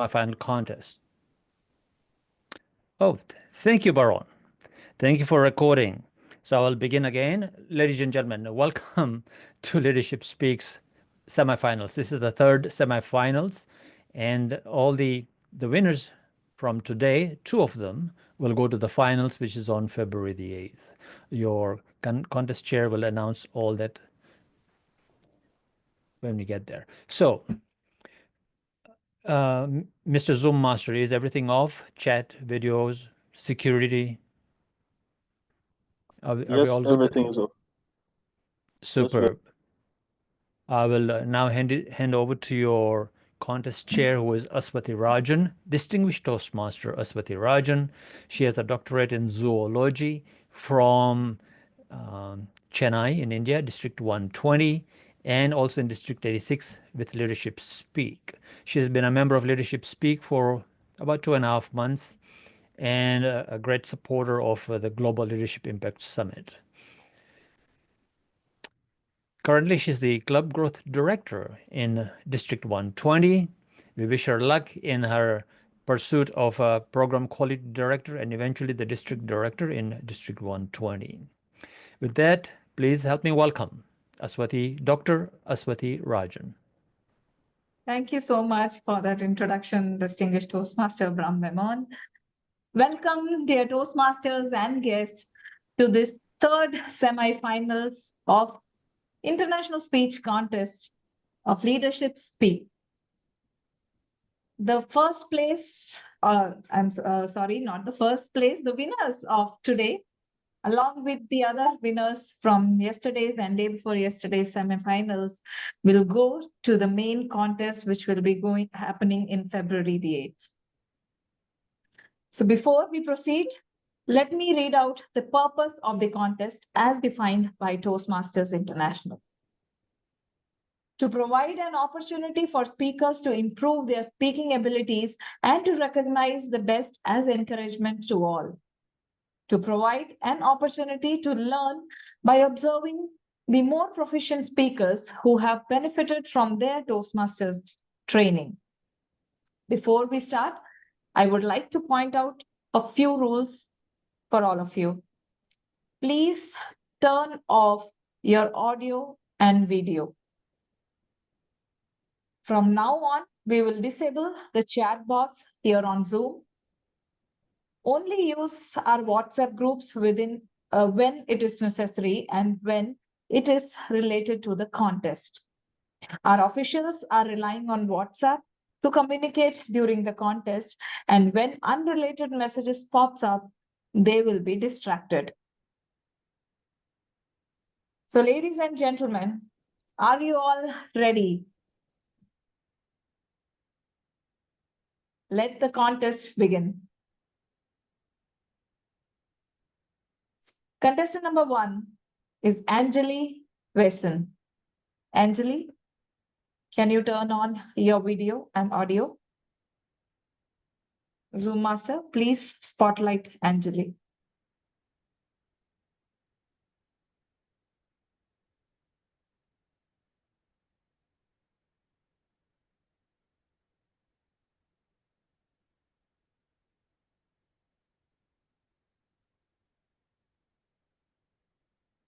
final contest. Oh, thank you, Baron. Thank you for recording. So I'll begin again. Ladies and gentlemen, welcome to Leadership Speaks semifinals. This is the third semifinals, and all the winners from today, two of them, will go to the finals, which is on February the 8th. Your contest chair will announce all that when we get there. So, Mr. Zoom Master, is everything off? Chat, videos, security? Are we all good? Everything is off. Superb. I will now hand over to your contest chair, who is Aswati Rajan, Distinguished Toastmaster Aswati Rajan. She has a doctorate in zoology from Chennai in India, District 120, and also in District 86 with Leadership Speak. She has been a member of Leadership Speak for about 2.5 months and a great supporter of the Global Leadership Impact Summit. Currently, she's the Club Growth Director in District 120. We wish her luck in her pursuit of a Program Quality Director and eventually the District Director in District 120. With that, please help me welcome Dr. Aswati Rajan. Thank you so much for that introduction, Distinguished Toastmaster Brahm Memon. Welcome, dear Toastmasters and guests, to this third semi-finals of International Speech Contest of Leadership Speak. The first place, sorry, not the first place, the winners of today, along with the other winners from yesterday's and day before yesterday's semifinals, will go to the main contest, which will be happening in February the 8th. So before we proceed, let me read out the purpose of the contest as defined by Toastmasters International. To provide an opportunity for speakers to improve their speaking abilities and to recognize the best as encouragement to all. To provide an opportunity to learn by observing the more proficient speakers who have benefited from their Toastmasters training. Before we start, I would like to point out a few rules for all of you. Please turn off your audio and video. From now on, we will disable the chat box here on Zoom. Only use our WhatsApp groups when it is necessary and when it is related to the contest. Our officials are relying on WhatsApp to communicate during the contest, and when unrelated messages pops up, they will be distracted. So, ladies and gentlemen, are you all ready? Let the contest begin. Contestant number 1 is Anjali Vesan. Anjali, can you turn on your video and audio? Zoom Master, please spotlight Anjali.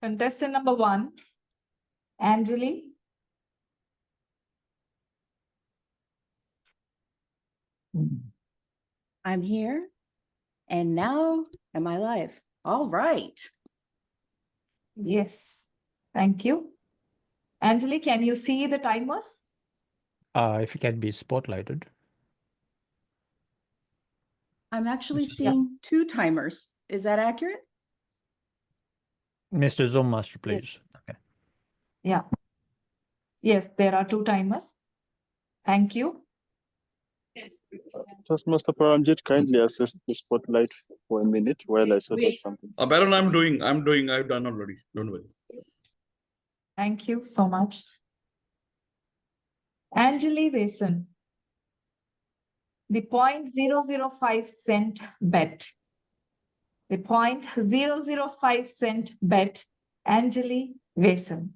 Contestant number 1, Anjali. I'm here. And now am I live? All right. Yes, thank you. Anjali, can you see the timers? If it can be spotlighted. I'm actually seeing 2 timers. Is that accurate? Mr. Zoom Master, please. Yes. Okay. Yeah. Yes, there are 2 timers. Thank you. Toastmaster Paramjit, kindly assist the spotlight for a minute while I sort out something. Baron, I'm doing. I've done already. Don't worry. Thank you so much. Anjali Vesan. The 0.005 cent bet. The 0.005 cent bet, Anjali Vesan.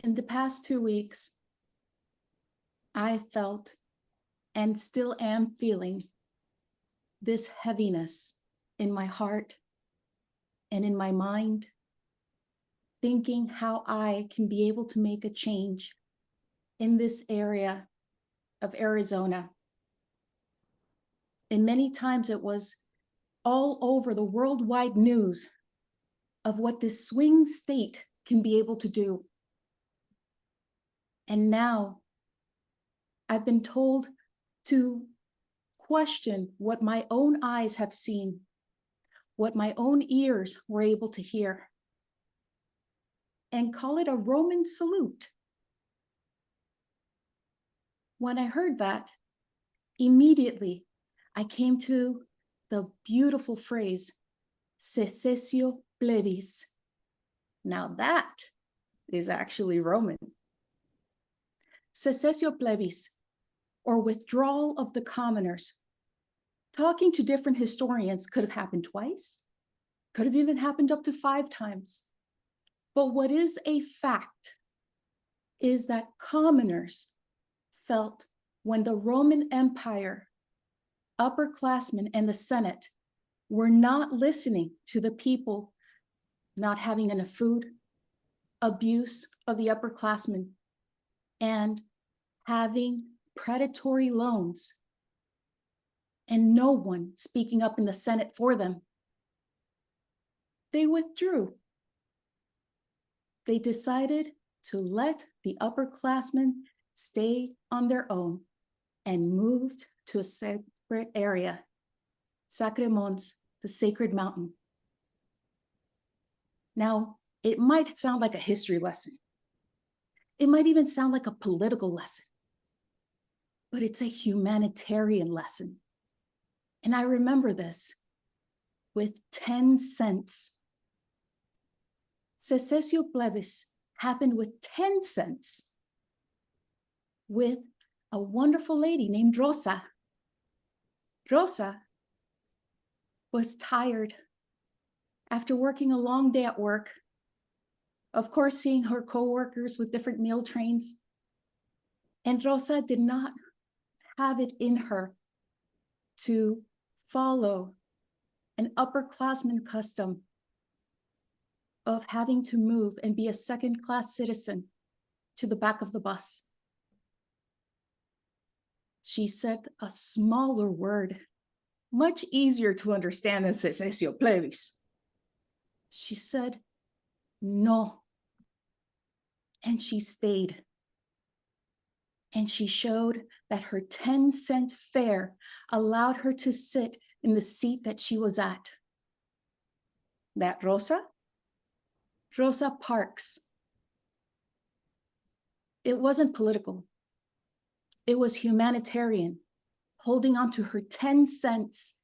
In the past 2 weeks, I felt and still am feeling this heaviness in my heart and in my mind, thinking how I can be able to make a change in this area of Arizona. And many times it was all over the worldwide news of what this swing state can be able to do. And now I've been told to question what my own eyes have seen, what my own ears were able to hear, and call it a Roman salute. When I heard that, immediately I came to the beautiful phrase, cessatio plebis. Now that is actually Roman. Cessatio plebis, or withdrawal of the commoners. Talking to different historians could have happened twice, could have even happened up to 5 times. But what is a fact is that commoners felt when the Roman Empire, upperclassmen, and the Senate were not listening to the people not having enough food, abuse of the upperclassmen, and having predatory loans, and no one speaking up in the Senate for them. They withdrew. They decided to let the upperclassmen stay on their own and moved to a separate area, Sacre Mons, the sacred mountain. Now, it might sound like a history lesson. It might even sound like a political lesson, but it's a humanitarian lesson. And I remember this with 10 cents. Cessatio plebis happened with 10 cents with a wonderful lady named Rosa. Rosa was tired after working a long day at work, of course, seeing her coworkers with different meal trains. And Rosa did not have it in her to follow an upperclassman custom of having to move and be a second-class citizen to the back of the bus. She said a smaller word, much easier to understand than cessatio plebis. She said, no. And she stayed. And she showed that her 10-cent fare allowed her to sit in the seat that she was at. That Rosa Parks. It wasn't political. It was humanitarian, holding on to her 10 cents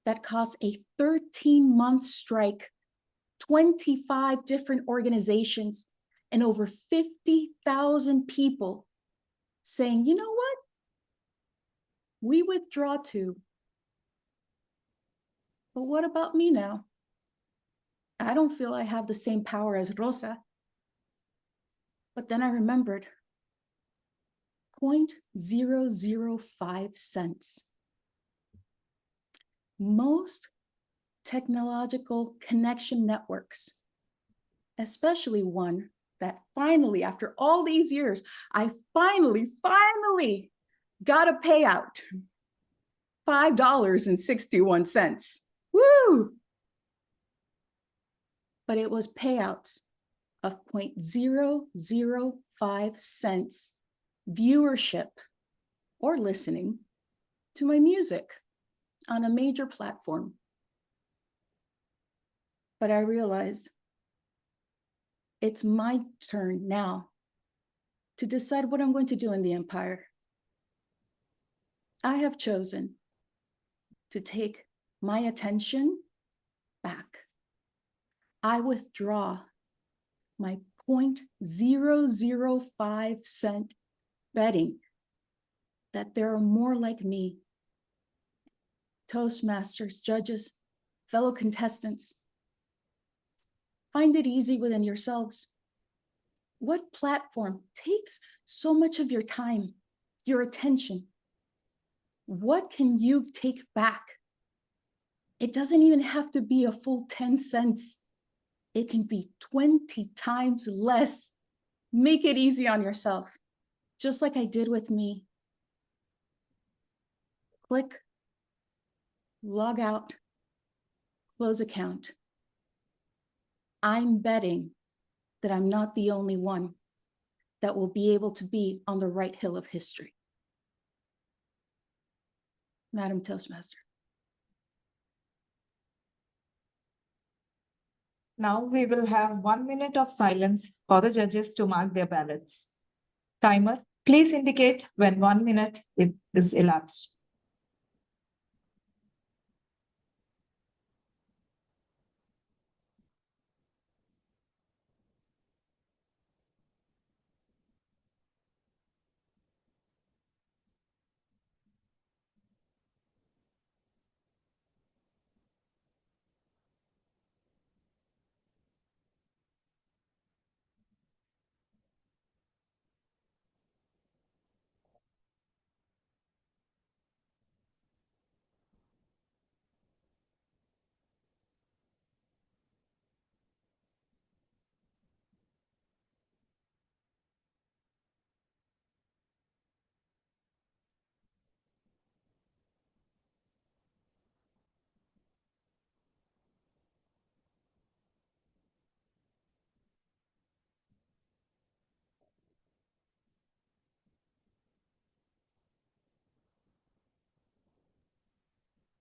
that cost a 13-month strike, 25 different organizations, and over 50,000 people saying, you know what? We withdraw too. But what about me now? I don't feel I have the same power as Rosa. But then I remembered 0.005 cents. Most technological connection networks, especially one that finally, after all these years, I finally got a payout, $5.61. Woo! But it was payouts of 0.005 cents viewership or listening to my music on a major platform. But I realize it's my turn now to decide what I'm going to do in the empire. I have chosen to take my attention back. I withdraw my 0.005 cent betting that there are more like me, Toastmasters, judges, fellow contestants. Find it easy within yourselves. What platform takes so much of your time, your attention? What can you take back? It doesn't even have to be a full 10 cents. It can be 20 times less. Make it easy on yourself, just like I did with me. Click, log out, close account. I'm betting that I'm not the only one that will be able to be on the right hill of history. Madam Toastmaster. Now we will have 1 minute of silence for the judges to mark their ballots. Timer, please indicate when 1 minute is elapsed.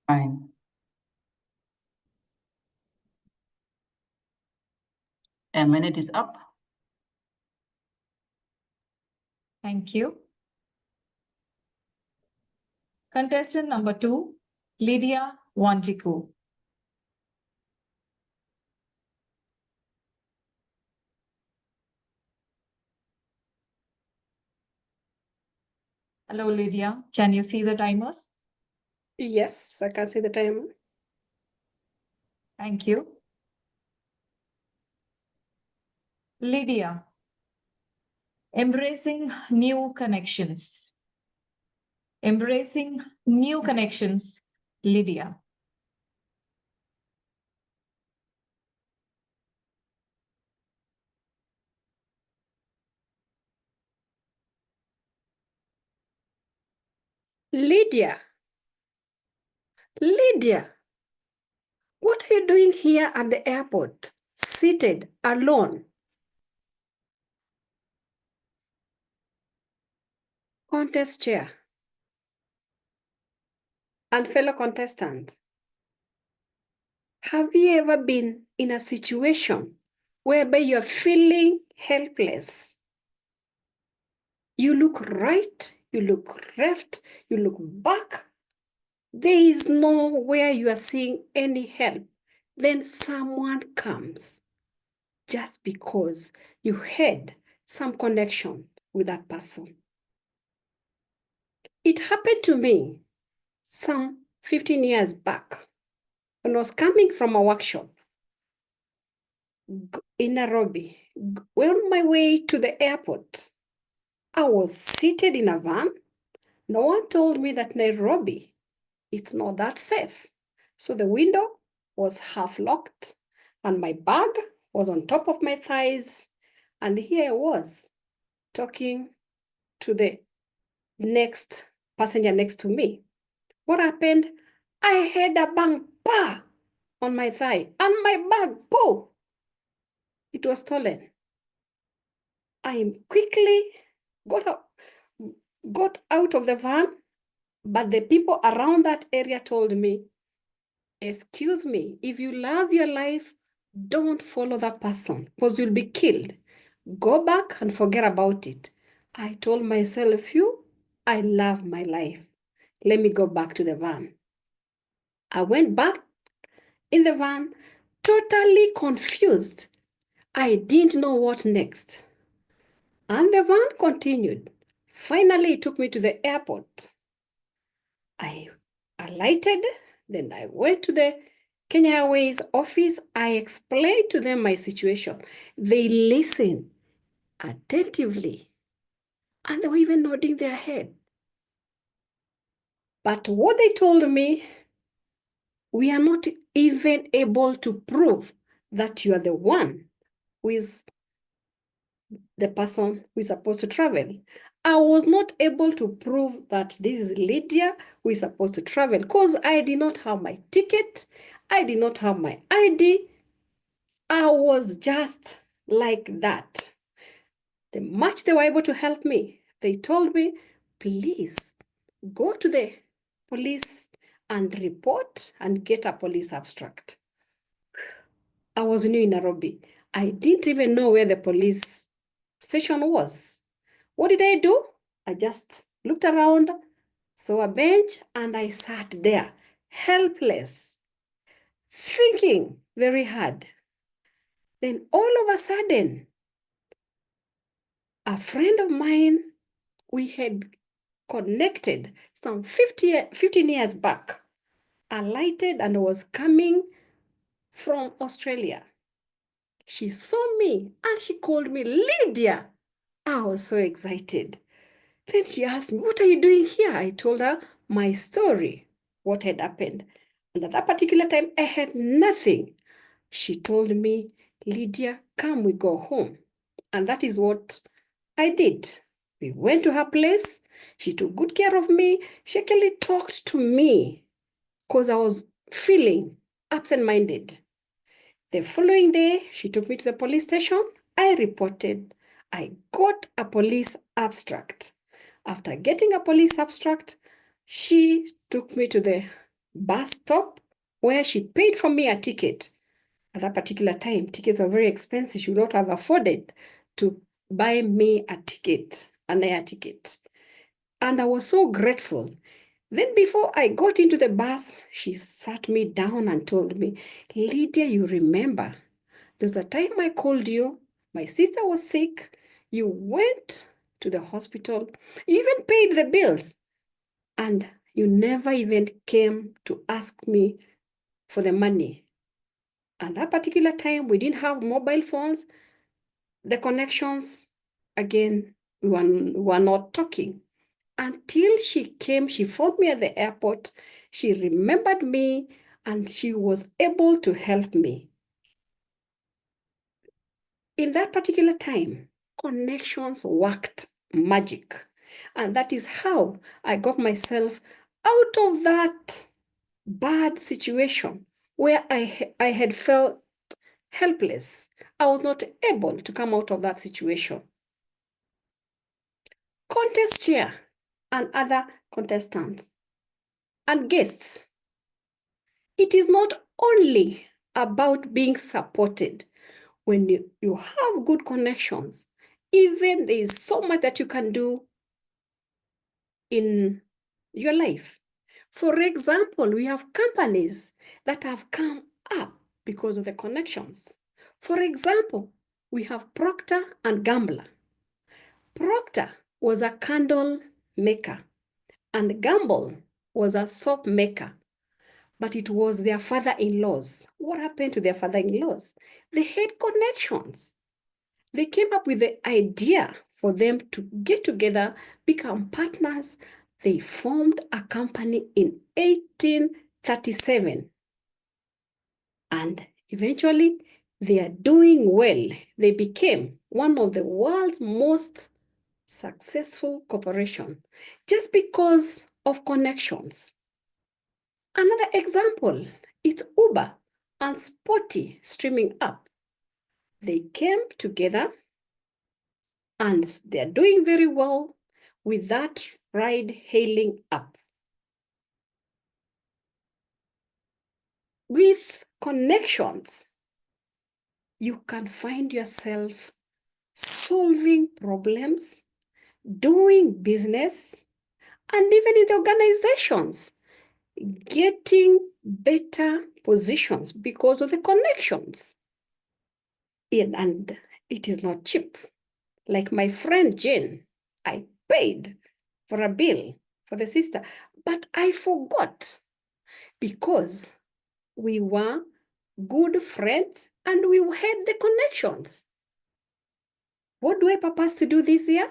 Fine. A minute is up. Thank you. Contestant number 2, Lydia Wanjiku. Hello, Lydia. Can you see the timers? Yes, I can see the time. Thank you. Lydia, embracing new connections. Embracing new connections, Lydia. Lydia, what are you doing here at the airport, seated alone? Contest chair and fellow contestants, have you ever been in a situation whereby you're feeling helpless? You look right, you look left, you look back. There is nowhere you are seeing any help. Then someone comes just because you had some connection with that person. It happened to me some 15 years back when I was coming from a workshop in Nairobi. On my way to the airport, I was seated in a van. No one told me that Nairobi, it's not that safe. So the window was half locked and my bag was on top of my thighs. And here I was talking to the next passenger next to me. What happened? I had a bang pa on my thigh and my bag, po, it was stolen. I quickly got out of the van, but the people around that area told me, excuse me, if you love your life, don't follow that person because you'll be killed. Go back and forget about it. I told myself, I love my life. Let me go back to the van. I went back in the van, totally confused. I didn't know what next. And the van continued. Finally, it took me to the airport. I alighted, then I went to the Kenya Airways office. I explained to them my situation. They listened. attentively, and they were even nodding their head. But what they told me, we are not even able to prove that you are the one who is the person who is supposed to travel. I was not able to prove that this is Lydia who is supposed to travel because I did not have my ticket. I did not have my ID. I was just like that. The much they were able to help me, they told me, please go to the police and report and get a police abstract. I was new in Nairobi. I didn't even know where the police station was. What did I do? I just looked around, saw a bench, and I sat there, helpless, thinking very hard. Then all of a sudden, a friend of mine, we had connected some 15 years back, alighted and was coming from Australia. She saw me and she called me Lydia. I was so excited. Then she asked me, what are you doing here? I told her my story, what had happened. And at that particular time, I had nothing. She told me, Lydia, come, we go home. And that is what I did. We went to her place. She took good care of me. She actually talked to me because I was feeling absent-minded. The following day, she took me to the police station. I reported. I got a police abstract. After getting a police abstract, she took me to the bus stop where she paid for me a ticket. At that particular time, tickets were very expensive. She would not have afforded to buy me a ticket, an air ticket. And I was so grateful. Then before I got into the bus, she sat me down and told me, Lydia, you remember, there was a time I called you, my sister was sick, you went to the hospital, you even paid the bills, and you never even came to ask me for the money. At that particular time, we didn't have mobile phones. The connections, again, we were not talking. Until she came, she found me at the airport. She remembered me and she was able to help me. In that particular time, connections worked magic. And that is how I got myself out of that bad situation where I had felt helpless. I was not able to come out of that situation. Contest chair and other contestants and guests. It is not only about being supported. When you have good connections, even there is so much that you can do in your life. For example, we have companies that have come up because of the connections. For example, we have Procter and Gamble. Procter was a candle maker and Gamble was a soap maker, but it was their father-in-laws. What happened to their father-in-laws? They had connections. They came up with the idea for them to get together, become partners. They formed a company in 1837. And eventually, they are doing well. They became one of the world's most successful corporation just because of connections. Another example, it's Uber and Spotty streaming app. They came together and they're doing very well with that ride-hailing app. With connections, you can find yourself solving problems, doing business, and even in the organizations, getting better positions because of the connections. And it is not cheap. Like my friend Jane, I paid for a bill for the sister, but I forgot because we were good friends and we had the connections. What do I purpose to do this year?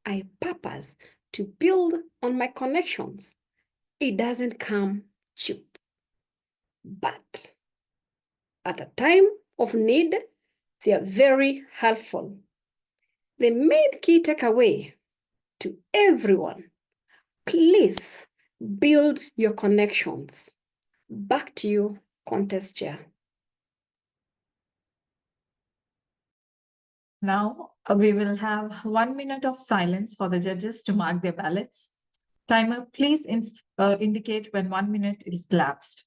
I purpose to build on my connections. It doesn't come cheap, but at a time of need, they are very helpful. The main key takeaway to everyone, please build your connections. Back to you, contest chair. Now we will have 1 minute of silence for the judges to mark their ballots. Timer, please indicate when 1 minute is lapsed.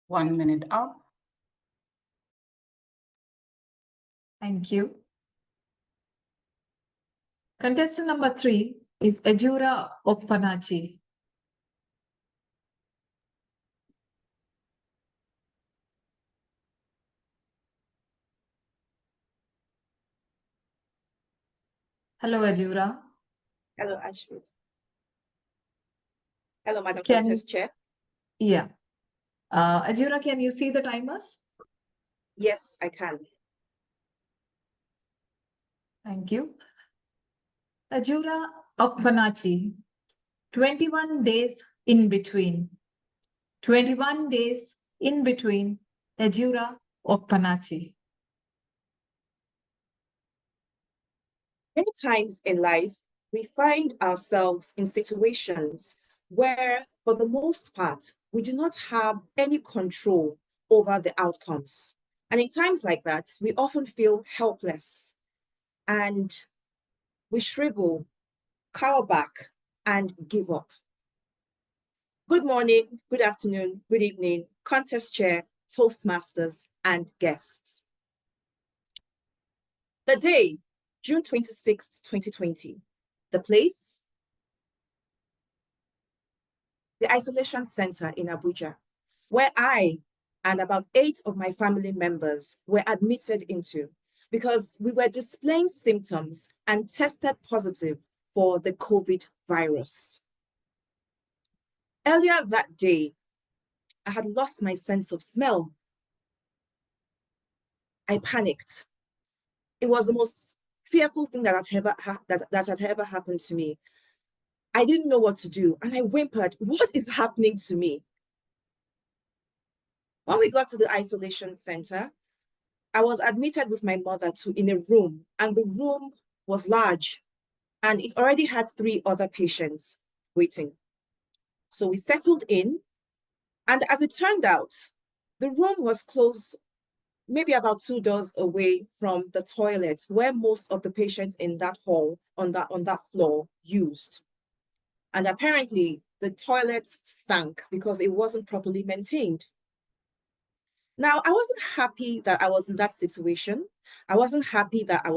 One minute up. Thank you. Contestant number 3 is Ejura Okpanachi. Hello, Ejura. Hello, Ashmit. Hello, Madam Can- Contest Chair. Yeah. Ejura, can you see the timers? Yes, I can. Thank you. Ejura Okpanachi, 21 days in between. 21 days in between Ejura Okpanachi. Many times in life, we find ourselves in situations where, for the most part, we do not have any control over the outcomes. And in times like that, we often feel helpless and we shrivel, cower back, and give up. Good morning, good afternoon, good evening, contest chair, Toastmasters, and guests. The day, June 26th, 2020. The place, the isolation center in Abuja, where I and about 8 of my family members were admitted into because we were displaying symptoms and tested positive for the COVID virus. Earlier that day, I had lost my sense of smell. I panicked. It was the most fearful thing that had ever happened to me. I didn't know what to do, and I whimpered, "What is happening to me?" When we got to the isolation center, I was admitted with my mother in a room, and the room was large, and it already had 3 other patients waiting. So we settled in, and as it turned out, the room was close, maybe about 2 doors away from the toilet where most of the patients in that hall on that floor used. And apparently the toilet stank because it wasn't properly maintained. Now, I wasn't happy that I was in that situation. I wasn't happy that I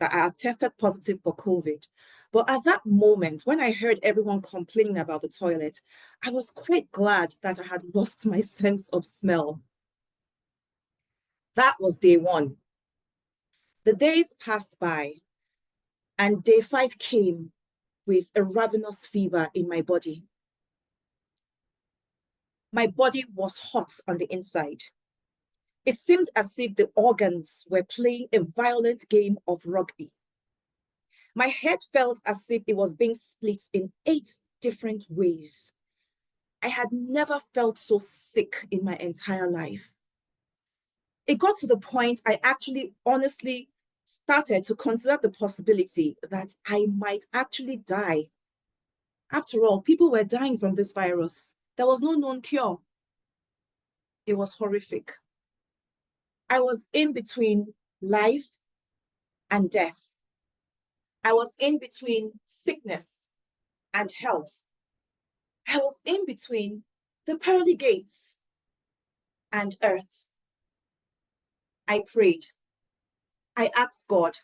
had tested positive for COVID. But at that moment, when I heard everyone complaining about the toilet, I was quite glad that I had lost my sense of smell. That was day 1. The days passed by, and day 5 came with a ravenous fever in my body. My body was hot on the inside. It seemed as if the organs were playing a violent game of rugby. My head felt as if it was being split in 8 different ways. I had never felt so sick in my entire life. It got to the point I actually honestly started to consider the possibility that I might actually die. After all, people were dying from this virus. There was no known cure. It was horrific. I was in between life and death. I was in between sickness and health. I was in between the pearly gates and earth. I prayed. I asked God,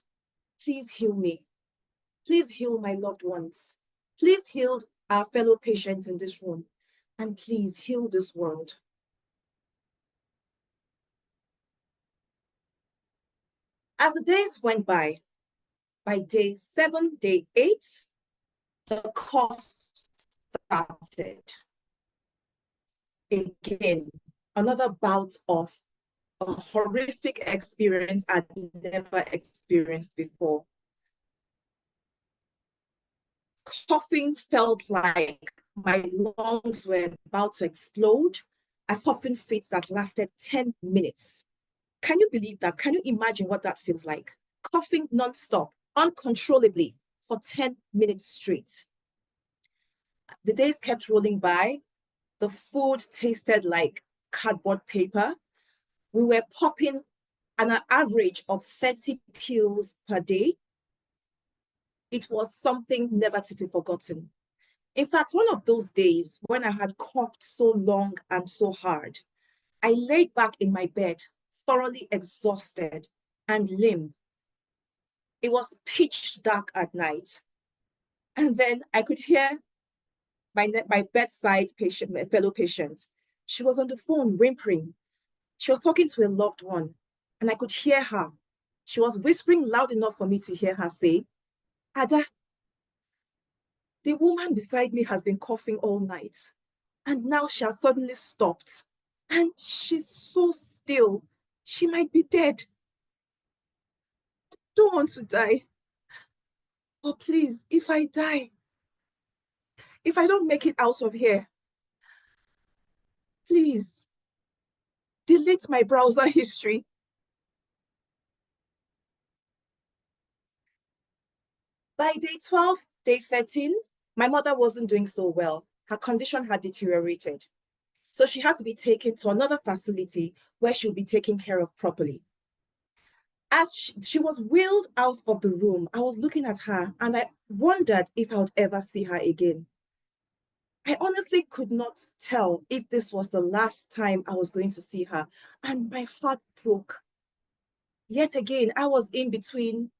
please heal me. Please heal my loved ones. Please heal our fellow patients in this room. And please heal this world. As the days went by day 7, day 8, the cough started. Again, another bout of a horrific experience I'd never experienced before. Coughing felt like my lungs were about to explode. A coughing fit that lasted 10 minutes. Can you believe that? Can you imagine what that feels like? Coughing nonstop, uncontrollably for 10 minutes straight. The days kept rolling by. The food tasted like cardboard paper. We were popping an average of 30 pills per day. It was something never to be forgotten. In fact, one of those days when I had coughed so long and so hard, I laid back in my bed, thoroughly exhausted and limp. It was pitch dark at night. And then I could hear my bedside patient, my fellow patient. She was on the phone whimpering. She was talking to a loved one, and I could hear her. She was whispering loud enough for me to hear her say, Ada, the woman beside me has been coughing all night, and now she has suddenly stopped. And she's so still. She might be dead. Don't want to die. But please, if I die, if I don't make it out of here, please delete my browser history. By day 12, day 13, my mother wasn't doing so well. Her condition had deteriorated. So she had to be taken to another facility where she'll be taken care of properly. As she was wheeled out of the room, I was looking at her and I wondered if I would ever see her again. I honestly could not tell if this was the last time I was going to see her, and my heart broke. Yet again, I was in between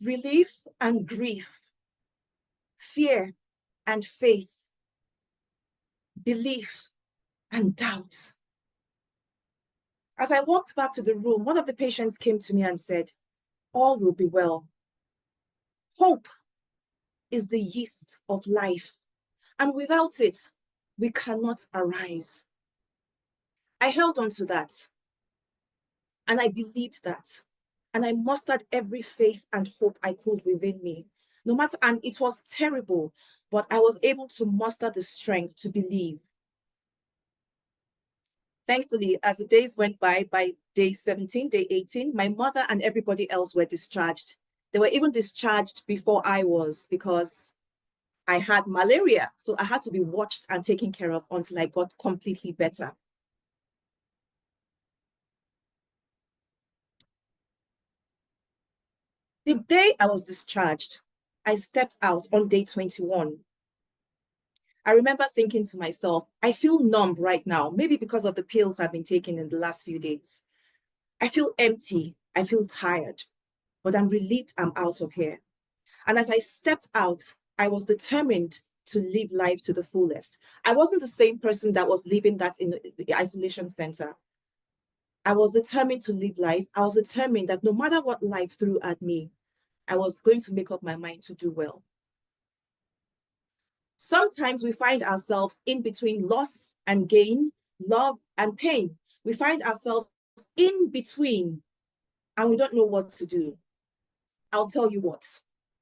relief and grief, fear and faith, belief and doubt. As I walked back to the room, one of the patients came to me and said, all will be well. Hope is the yeast of life, and without it, we cannot arise. I held on to that, and I believed that, and I mustered every faith and hope I could within me. No matter, and it was terrible, but I was able to muster the strength to believe. Thankfully, as the days went by day 17, day 18, my mother and everybody else were discharged. They were even discharged before I was because I had malaria. So I had to be watched and taken care of until I got completely better. The day I was discharged, I stepped out on day 21. I remember thinking to myself, I feel numb right now, maybe because of the pills I've been taking in the last few days. I feel empty, I feel tired, but I'm relieved I'm out of here. And as I stepped out, I was determined to live life to the fullest. I wasn't the same person that was living that in the isolation center. I was determined to live life. I was determined that no matter what life threw at me, I was going to make up my mind to do well. Sometimes we find ourselves in between loss and gain, love and pain. We find ourselves in between and we don't know what to do. I'll tell you what,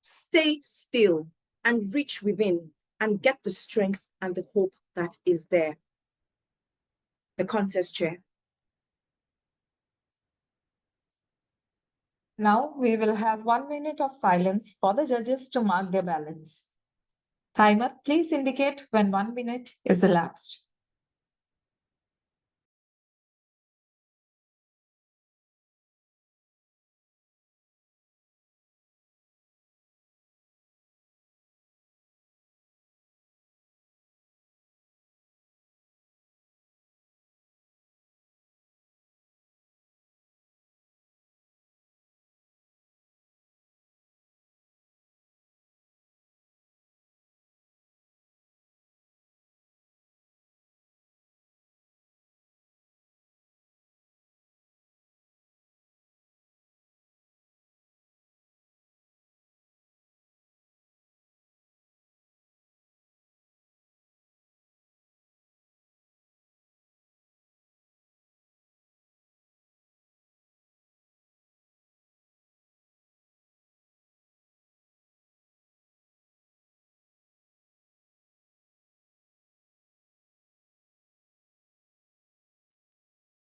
stay still and reach within and get the strength and the hope that is there. The contest chair. Now we will have 1 minute of silence for the judges to mark their ballots. Timer, please indicate when 1 minute is elapsed.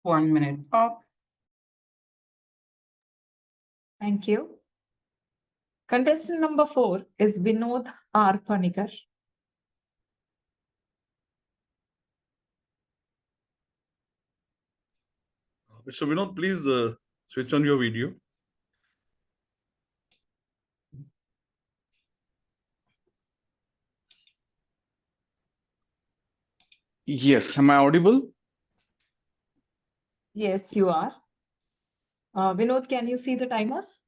One minute up. Thank you. Contestant number 4 is Vinod R. Panicker. Mr. Vinod, please switch on your video. Yes, am I audible? Yes, you are. Vinod, can you see the timers?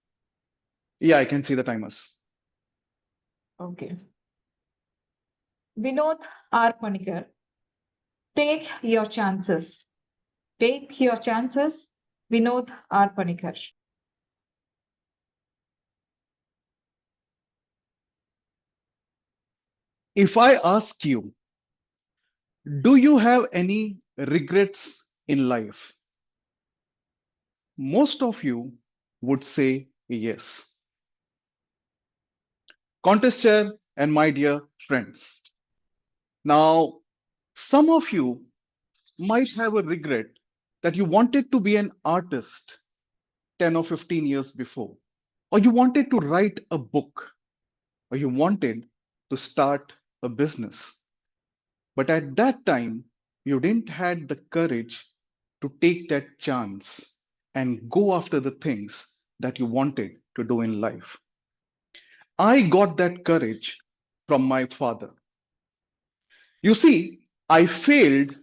Yeah, I can see the timers. Okay. Vinod R. Panicker, take your chances. Take your chances, Vinod R. Panicker. If I ask you, do you have any regrets in life? Most of you would say yes. Contest chair and my dear friends. Now, some of you might have a regret that you wanted to be an artist 10 or 15 years before, or you wanted to write a book, or you wanted to start a business. But at that time, you didn't had the courage to take that chance and go after the things that you wanted to do in life. I got that courage from my father. You see, I failed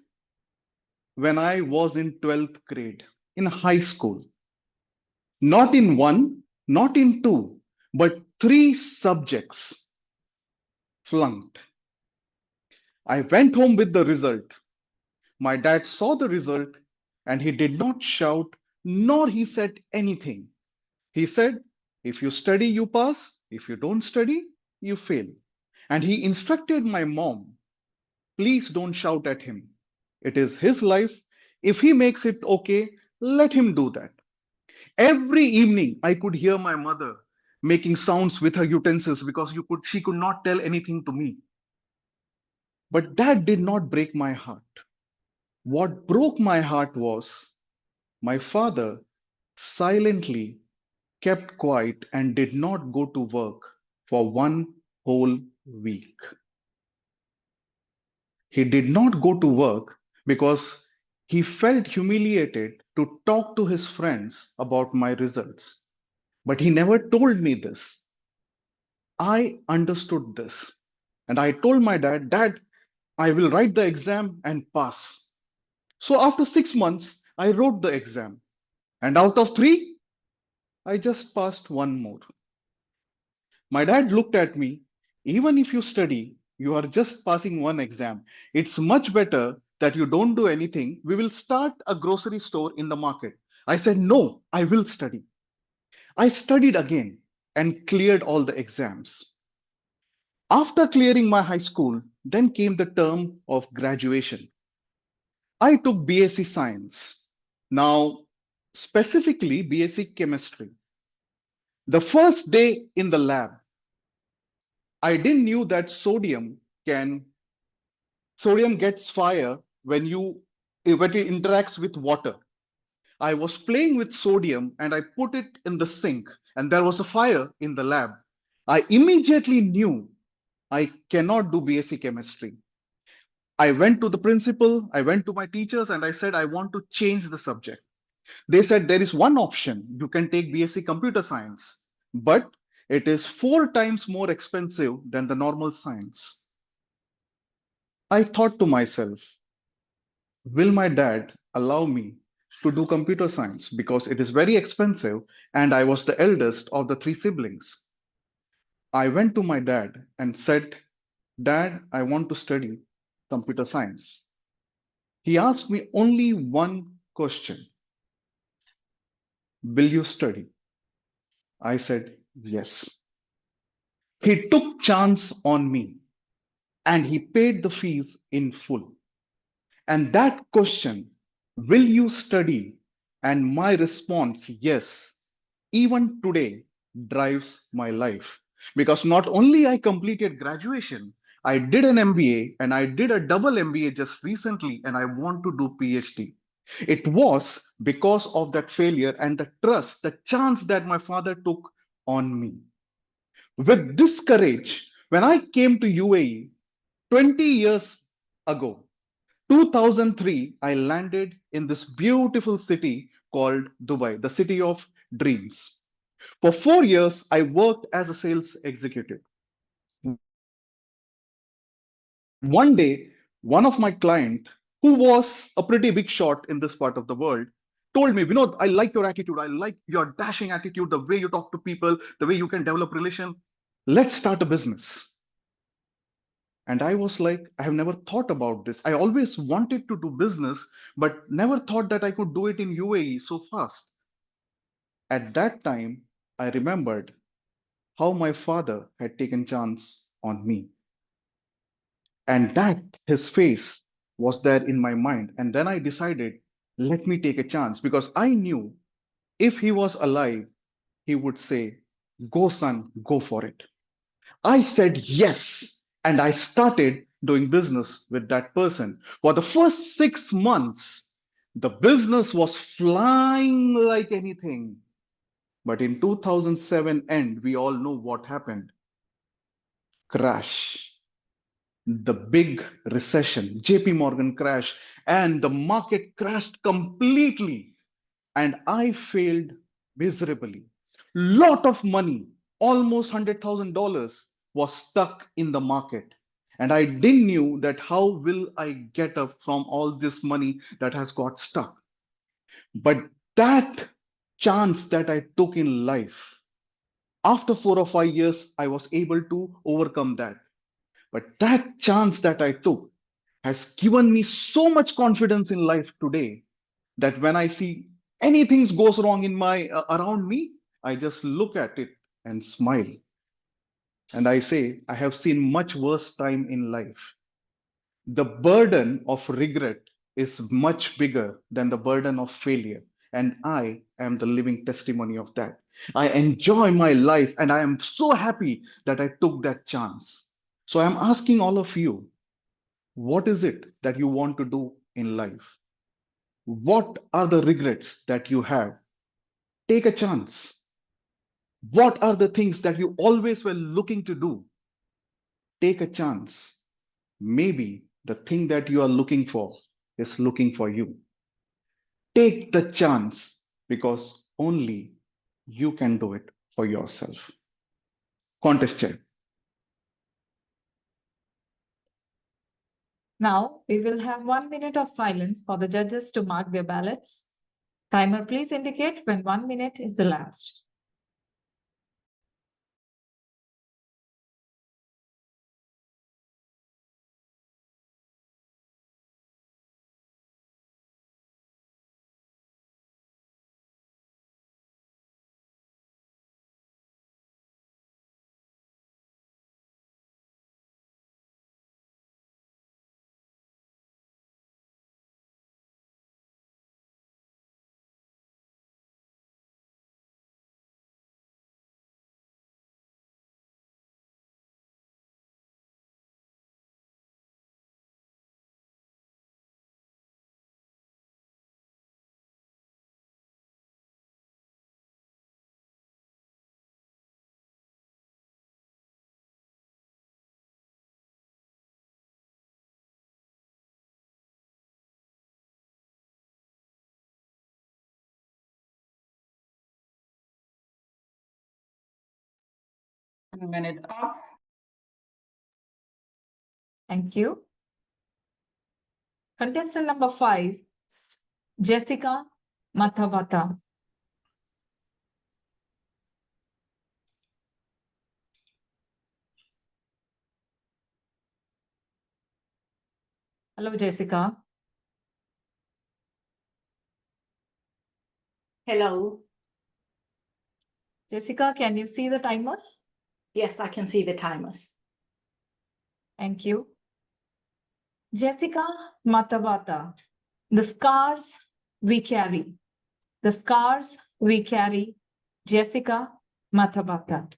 when I was in 12th grade in high school. Not in one, not in two, but three subjects flunked. I went home with the result. My dad saw the result and he did not shout, nor he said anything. He said, if you study, you pass. If you don't study, you fail. And he instructed my mom, please don't shout at him. It is his life. If he makes it okay, let him do that. Every evening, I could hear my mother making sounds with her utensils because she could not tell anything to me. But that did not break my heart. What broke my heart was my father silently kept quiet and did not go to work for one whole week. He did not go to work because he felt humiliated to talk to his friends about my results. But he never told me this. I understood this. And I told my dad, Dad, I will write the exam and pass. So after 6 months, I wrote the exam. And out of three, I just passed one more. My dad looked at me. Even if you study, you are just passing one exam. It's much better that you don't do anything. We will start a grocery store in the market. I said, no, I will study. I studied again and cleared all the exams. After clearing my high school, then came the term of graduation. I took BSc Science. Now, specifically BSc Chemistry. The first day in the lab, I didn't knew that sodium can Sodium gets fire when it interacts with water. I was playing with sodium and I put it in the sink, and there was a fire in the lab. I immediately knew I cannot do BSc chemistry. I went to the principal, I went to my teachers, and I said, I want to change the subject. They said, there is one option. You can take BSc computer science, but it is 4 times more expensive than the normal science. I thought to myself, will my dad allow me to do computer science because it is very expensive and I was the eldest of the 3 siblings? I went to my dad and said, Dad, I want to study computer science. He asked me only one question: will you study? I said, yes. He took chance on me and he paid the fees in full. And that question, will you study? And my response, yes, even today drives my life. Because not only I completed graduation, I did an MBA and I did a double MBA just recently, and I want to do PhD. It was because of that failure and the trust, the chance that my father took on me. With this courage, when I came to UAE 20 years ago, 2003, I landed in this beautiful city called Dubai, the city of dreams. For 4 years, I worked as a sales executive. One day, one of my client, who was a pretty big shot in this part of the world, told me, Vinod, I like your attitude. I like your dashing attitude, the way you talk to people, the way you can develop relation. Let's start a business. And I was like, I have never thought about this. I always wanted to do business, but never thought that I could do it in UAE so fast. At that time, I remembered how my father had taken chance on me, and that his face was there in my mind. And then I decided, let me take a chance, because I knew if he was alive, he would say, go son, go for it. I said yes, and I started doing business with that person. For the first 6 months, the business was flying like anything. But in 2007 end, we all know what happened. Crash. The big recession, JP Morgan crash, and the market crashed completely. And I failed miserably. Lot of money, almost $100,000, was stuck in the market. And I didn't knew that how will I get up from all this money that has got stuck. But that chance that I took in life, after 4 or 5 years, I was able to overcome that. But that chance that I took has given me so much confidence in life today that when I see anything goes wrong in my around me, I just look at it and smile. And I say, I have seen much worse time in life. The burden of regret is much bigger than the burden of failure. And I am the living testimony of that. I enjoy my life and I am so happy that I took that chance. So I'm asking all of you, what is it that you want to do in life? What are the regrets that you have? Take a chance. What are the things that you always were looking to do? Take a chance. Maybe the thing that you are looking for is looking for you. Take the chance because only you can do it for yourself. Contest chair. Now we will have 1 minute of silence for the judges to mark their ballots. Timer, please indicate when 1 minute is elapsed. 1 minute up. Thank you. Contestant number 5, Jessica Mathabatha. Hello, Jessica. Hello. Jessica, can you see the timers? Yes, I can see the timers. Thank you. Jessica Mathabatha, the scars we carry. The scars we carry. Jessica Mathabatha.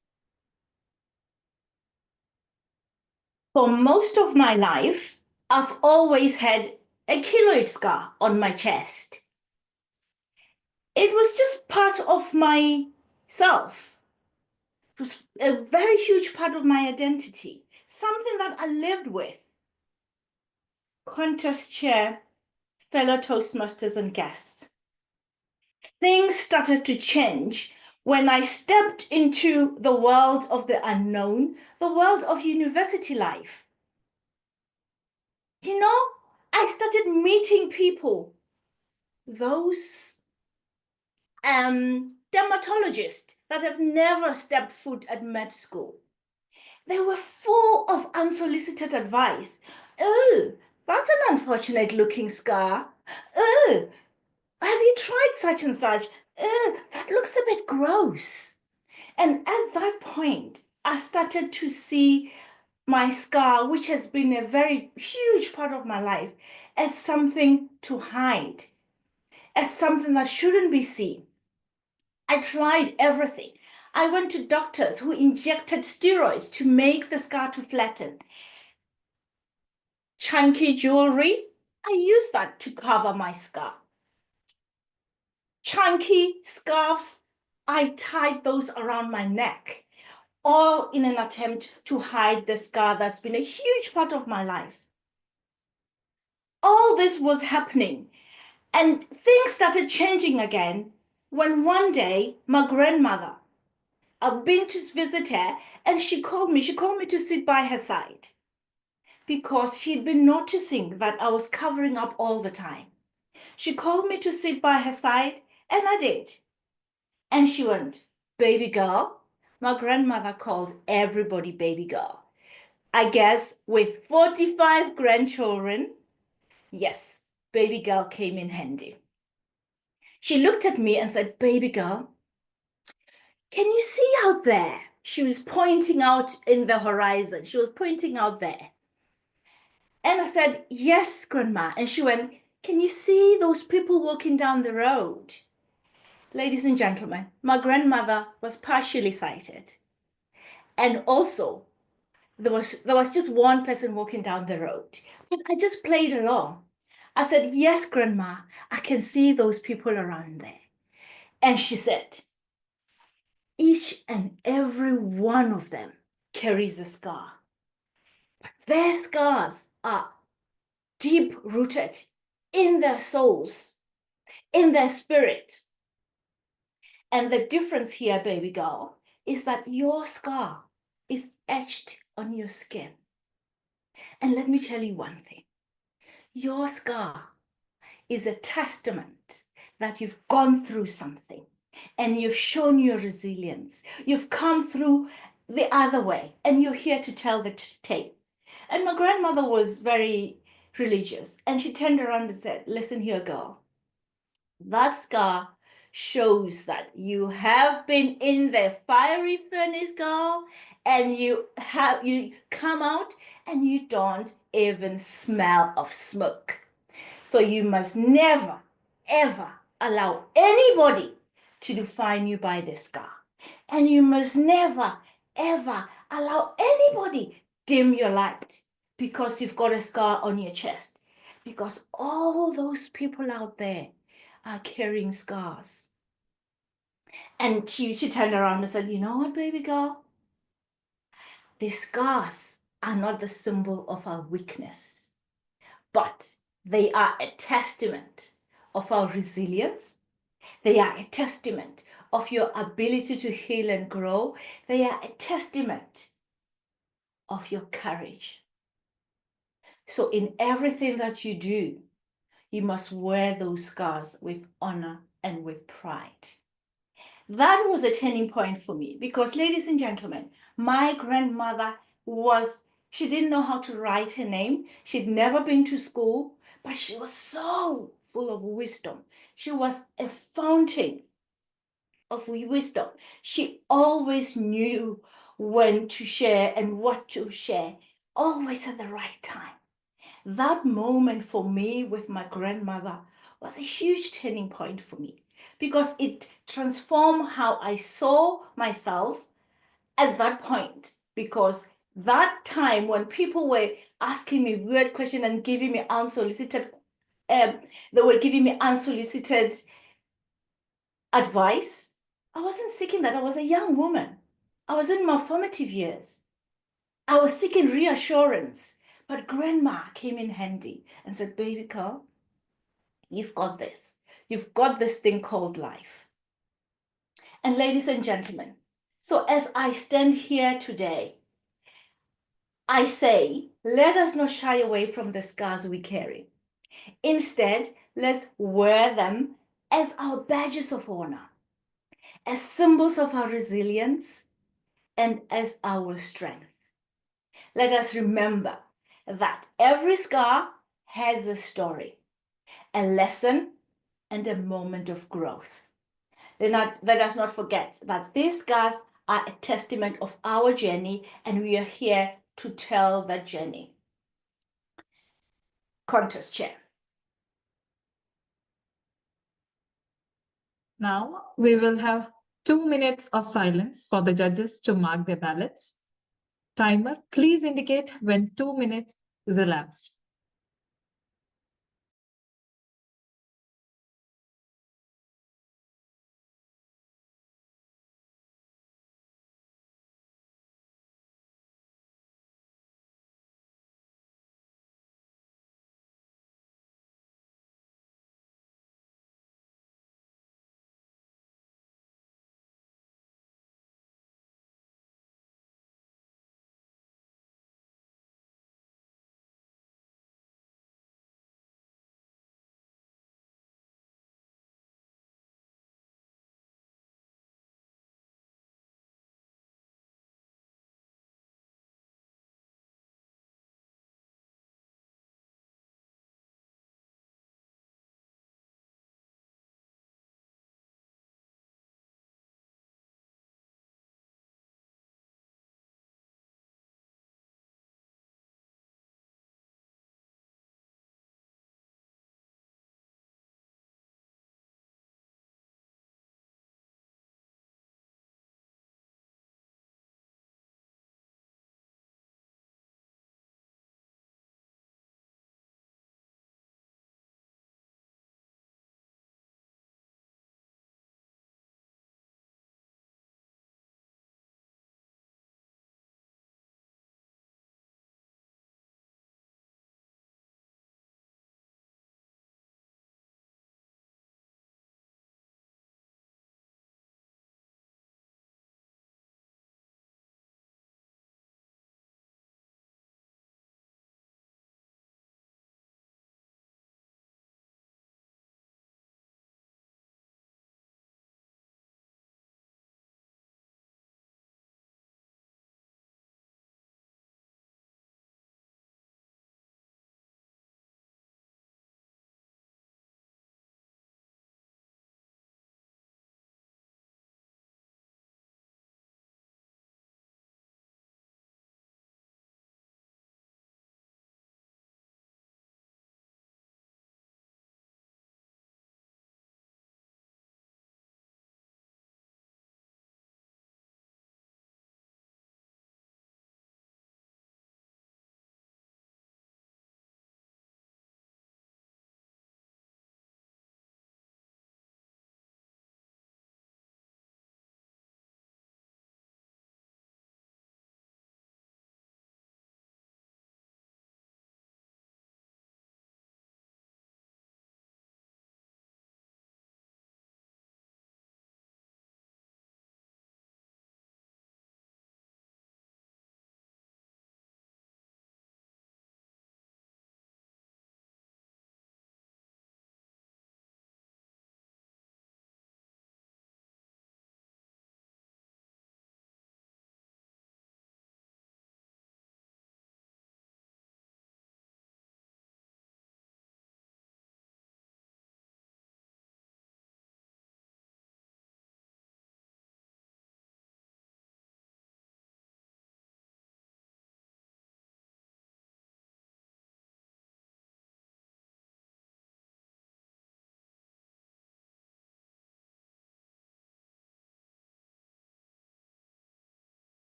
For most of my life, I've always had a keloid scar on my chest. It was just part of myself. It was a very huge part of my identity, something that I lived with. Contest chair, fellow Toastmasters and guests. Things started to change when I stepped into the world of the unknown, the world of university life. You know, I started meeting people, those dermatologists that have never stepped foot at med school. They were full of unsolicited advice. Oh, that's an unfortunate looking scar. Oh, have you tried such and such? Oh, that looks a bit gross. And at that point, I started to see my scar, which has been a very huge part of my life, as something to hide, as something that shouldn't be seen. I tried everything. I went to doctors who injected steroids to make the scar to flatten. Chunky jewelry, I used that to cover my scar. Chunky scarves, I tied those around my neck, all in an attempt to hide the scar that's been a huge part of my life. All this was happening, and things started changing again when one day my grandmother, I've been to visit her, and she called me to sit by her side because she'd been noticing that I was covering up all the time. She called me to sit by her side, and I did. And she went, "Baby girl." My grandmother called everybody baby girl. I guess with 45 grandchildren, yes, baby girl came in handy. She looked at me and said, "Baby girl, can you see out there?" She was pointing out in the horizon. She was pointing out there. And I said, "Yes, Grandma." And she went, "Can you see those people walking down the road?" Ladies and gentlemen, my grandmother was partially sighted. And also, there was just one person walking down the road. But I just played along. I said, "Yes, Grandma, I can see those people around there." And she said, "Each and every one of them carries a scar. But their scars are deep rooted in their souls, in their spirit. And the difference here, baby girl, is that your scar is etched on your skin. And let me tell you one thing. Your scar is a testament that you've gone through something and you've shown your resilience. You've come through the other way and you're here to tell the tale." And my grandmother was very religious, and she turned around and said, "Listen here, girl. That scar shows that you have been in the fiery furnace, girl, and you come out and you don't even smell of smoke. So you must never, ever allow anybody to define you by this scar. And you must never, ever allow anybody dim your light because you've got a scar on your chest. Because all those people out there are carrying scars." And she turned around and said, "You know what, baby girl? These scars are not the symbol of our weakness, but they are a testament of our resilience. They are a testament of your ability to heal and grow. They are a testament of your courage. So in everything that you do, you must wear those scars with honor and with pride. That was a turning point for me because, ladies and gentlemen, my grandmother she didn't know how to write her name. She'd never been to school, but she was so full of wisdom. She was a fountain of wisdom. She always knew when to share and what to share, always at the right time. That moment for me with my grandmother was a huge turning point for me because it transformed how I saw myself at that point. Because that time when people were asking me weird questions and giving me unsolicited, they were giving me unsolicited advice, I wasn't seeking that. I was a young woman. I was in my formative years. I was seeking reassurance. But grandma came in handy and said, baby girl, you've got this. You've got this thing called life. And ladies and gentlemen, so as I stand here today, I say, let us not shy away from the scars we carry. Instead, let's wear them as our badges of honor, as symbols of our resilience, and as our strength. Let us remember that every scar has a story, a lesson, and a moment of growth. Let us not forget that these scars are a testament of our journey, and we are here to tell that journey. Contest chair. Now we will have 2 minutes of silence for the judges to mark their ballots. Timer, please indicate when 2 minutes is elapsed.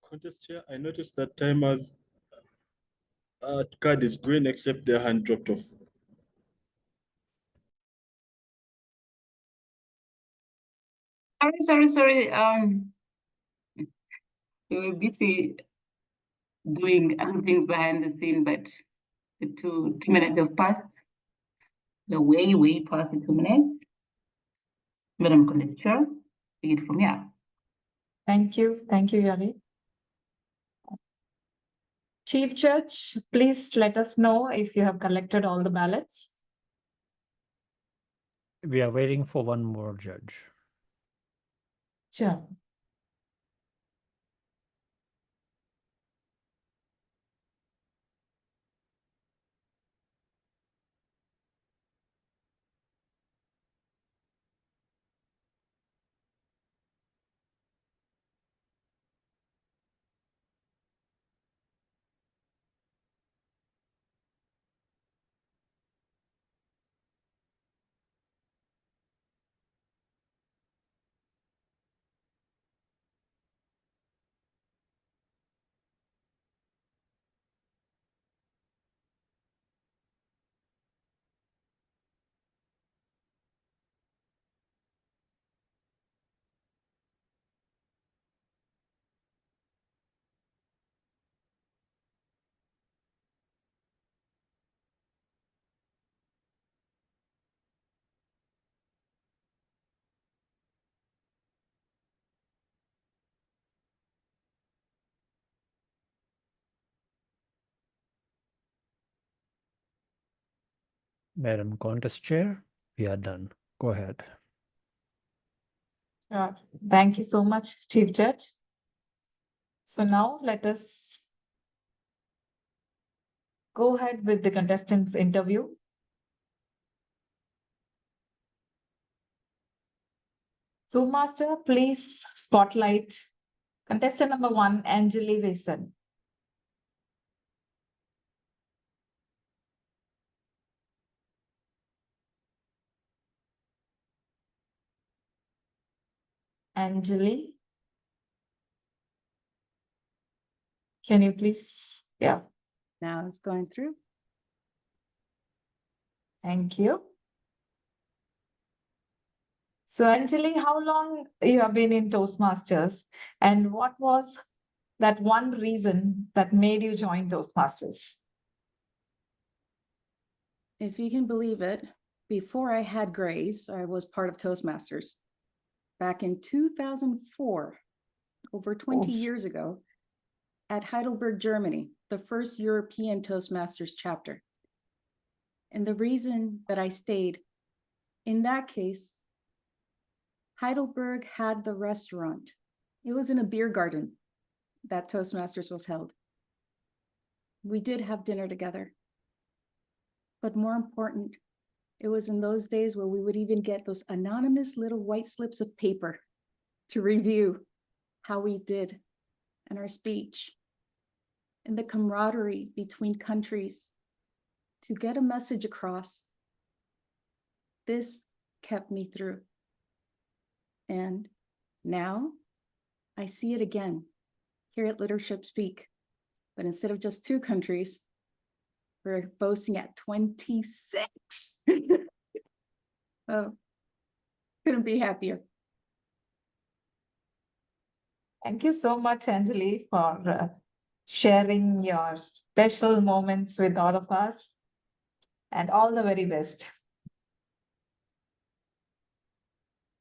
Contest chair, I noticed that timers card is green except their hand dropped off. Sorry. You were busy doing other things behind the scene, but the two minutes have passed. The way past the 2 minutes. Madam Conductor, take it from here. Thank you, Yari. Chief Judge, please let us know if you have collected all the ballots. We are waiting for one more judge. Sure. Madam Contest Chair, we are done. Go ahead. Thank you so much, Chief Judge. So now let us go ahead with the contestants' interview. Zoom Master, please spotlight contestant number 1, Anjali Vasan. Anjali, can you please? Yeah, Now it's going through. thank you. So Anjali, how long you have been in Toastmasters, and what was that one reason that made you join Toastmasters? If you can believe it, before I had Grace, I was part of Toastmasters. Back in 2004, over 20 years ago, at Heidelberg, Germany, the first European Toastmasters chapter. And the reason that I stayed, in that case, Heidelberg had the restaurant. It was in a beer garden that Toastmasters was held. We did have dinner together. But more important, it was in those days where we would even get those anonymous little white slips of paper to review how we did in our speech, and the camaraderie between countries to get a message across. This kept me through. And now I see it again here at Leadership Speak, but instead of just 2 countries, we're boasting at 26. Oh, couldn't be happier. Thank you so much, Anjali, for sharing your special moments with all of us, and all the very best.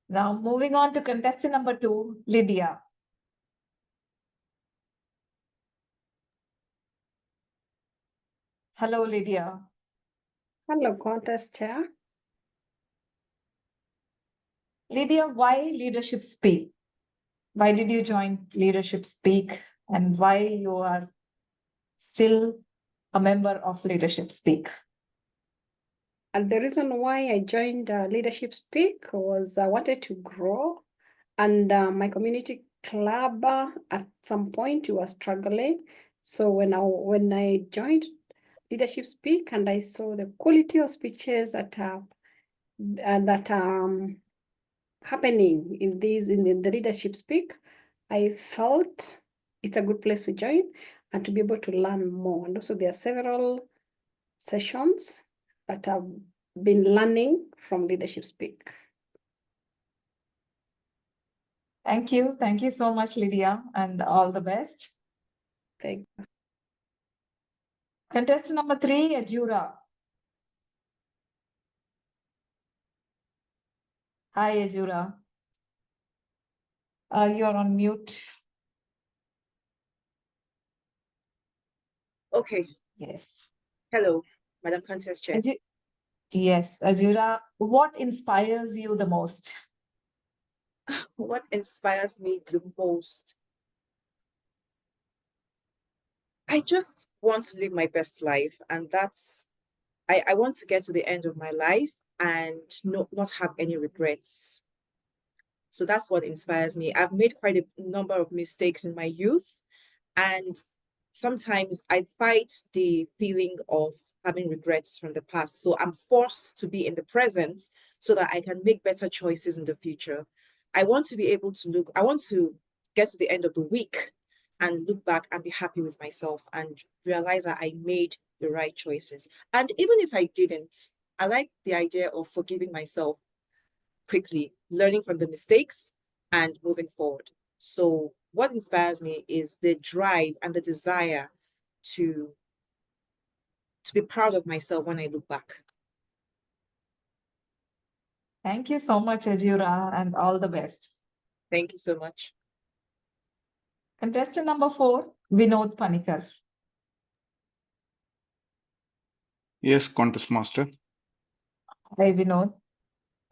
Now, moving on to contestant number 2, Lydia. Hello, Lydia. Hello, Contest Chair. Lydia, why Leadership Speak? Why did you join Leadership Speak, and why you are still a member of Leadership Speak? And the reason why I joined Leadership Speak was I wanted to grow, and my community club at some point was struggling. So when I joined Leadership Speak and I saw the quality of speeches that happening in the Leadership Speak, I felt it's a good place to join and to be able to learn more. And also there are several sessions that I've been learning from Leadership Speak. Thank you. Thank you so much, Lydia, and all the best. Thank you. Contestant number 3, Ajura. Hi, Ajura. You're on mute. Okay. Yes. Hello, Madam Contest Chair. Yes, Ajura, what inspires you the most? What inspires me the most? I just want to live my best life, and I want to get to the end of my life and not have any regrets. So that's what inspires me. I've made quite a number of mistakes in my youth, and sometimes I fight the feeling of having regrets from the past. So I'm forced to be in the present so that I can make better choices in the future. I want to be able to I want to get to the end of the week and look back and be happy with myself and realize that I made the right choices. And even if I didn't, I like the idea of forgiving myself quickly, learning from the mistakes and moving forward. So what inspires me is the drive and the desire to be proud of myself when I look back. Thank you so much, Ajura, and all the best. Thank you so much. Contestant number 4, Vinod Panicker. Yes, contest master. Hi, Vinod.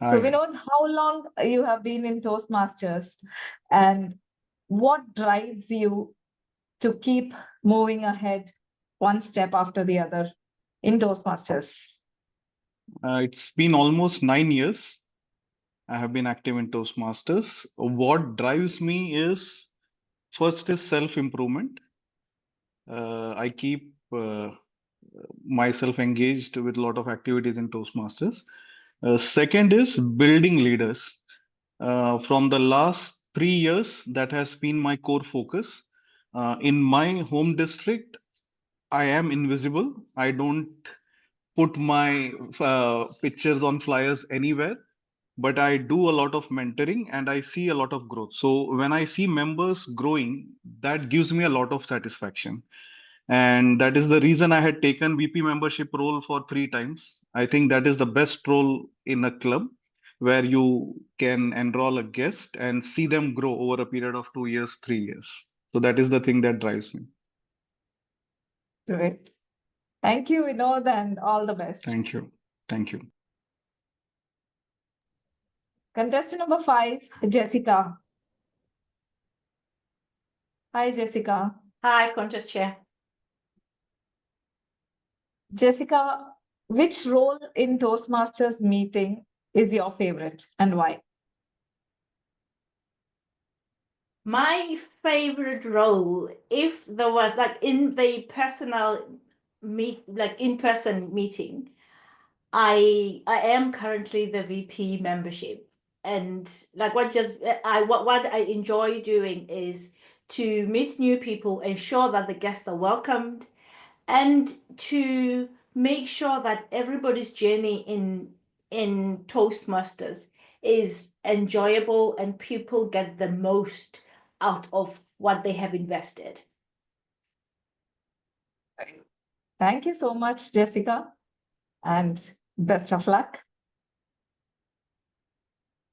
So, Hi. Vinod, how long you have been in Toastmasters and what drives you to keep moving ahead one step after the other in Toastmasters? It's been almost 9 years. I have been active in Toastmasters. What drives me is first is self-improvement. I keep myself engaged with a lot of activities in Toastmasters. Second is building leaders. From the last 3 years, that has been my core focus. In my home district, I am invisible. I don't put my pictures on flyers anywhere, but I do a lot of mentoring and I see a lot of growth. So when I see members growing, that gives me a lot of satisfaction. And that is the reason I had taken VP membership role for 3 times. I think that is the best role in a club where you can enroll a guest and see them grow over a period of 2 years, 3 years. So that is the thing that drives me. Great. Thank you, Vinod, and all the best. Thank you. Thank you. Contestant number 5, Jessica. Hi, Jessica. Hi, Contest Chair. Jessica, which role in Toastmasters meeting is your favorite and why? My favorite role, if there was like in the personal in-person meeting, I am currently the VP membership, and like what I enjoy doing is to meet new people, ensure that the guests are welcomed, and to make sure that everybody's journey in Toastmasters is enjoyable and people get the most out of what they have invested. Thank you so much, Jessica, and best of luck.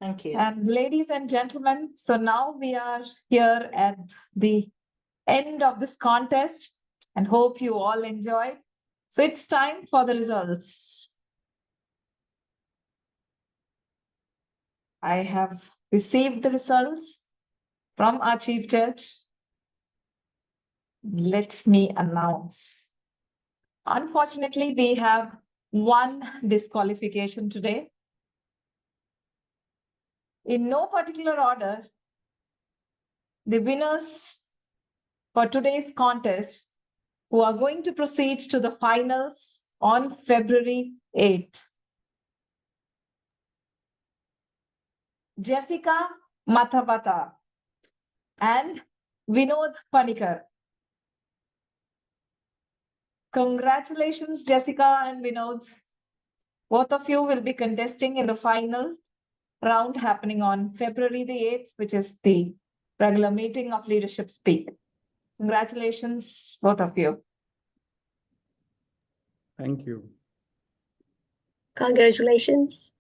Thank you. And ladies and gentlemen, so now we are here at the end of this contest and hope you all enjoyed. So it's time for the results. I have received the results from our chief judge. Let me announce. Unfortunately, we have one disqualification today. In no particular order, the winners for today's contest who are going to proceed to the finals on February 8th. Jessica Mathabatha and Vinod Panicker. Congratulations, Jessica and Vinod. Both of you will be contesting in the final round happening on February the 8th, which is the regular meeting of Leadership Speak. Congratulations, both of you. Thank you. Congratulations.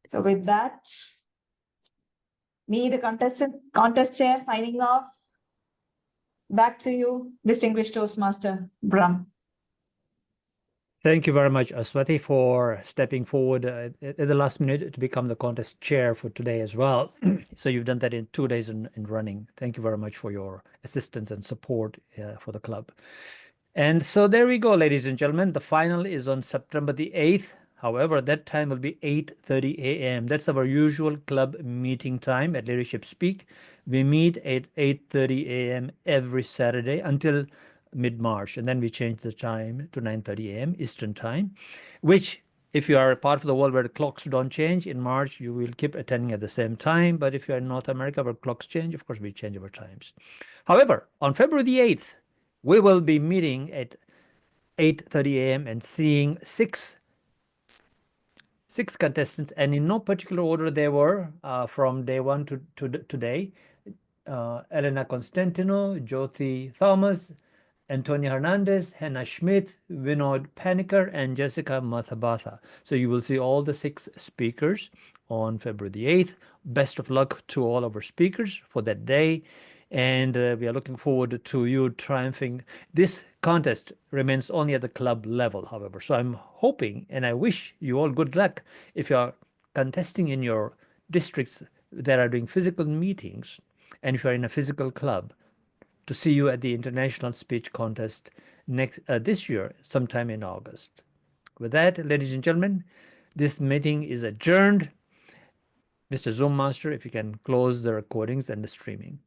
So with that, me, the contest chair, signing off. Back to you, distinguished Toastmaster Brahm. Thank you very much, Aswati, for stepping forward at the last minute to become the contest chair for today as well. So you've done that in 2 days in running. Thank you very much for your assistance and support for the club. And so there we go, ladies and gentlemen. The final is on September the 8th. However, that time will be 8:30 a.m. That's our usual club meeting time at Leadership Speak. We meet at 8:30 a.m. every Saturday until mid-March, and then we change the time to 9:30 a.m. Eastern Time, which, if you are a part of the world where the clocks don't change, in March you will keep attending at the same time. But if you're in North America where clocks change, of course, we change our times. However, on February the 8th, we will be meeting at 8:30 a.m. and seeing six contestants, and in no particular order they were from day one to today. Elena Constantino, Jyoti Thomas, Antonia Hernandez, Hannah Schmidt, Vinod Panicker, and Jessica Mathabatha. So you will see all the 6 speakers on February the 8th. Best of luck to all our speakers for that day. And we are looking forward to you triumphing. This contest remains only at the club level, however. So I'm hoping and I wish you all good luck if you are contesting in your districts that are doing physical meetings, and if you are in a physical club, to see you at the International Speech Contest this year, sometime in August. With that, ladies and gentlemen, this meeting is adjourned. Mr. Zoom Master, if you can close the recordings and the streaming.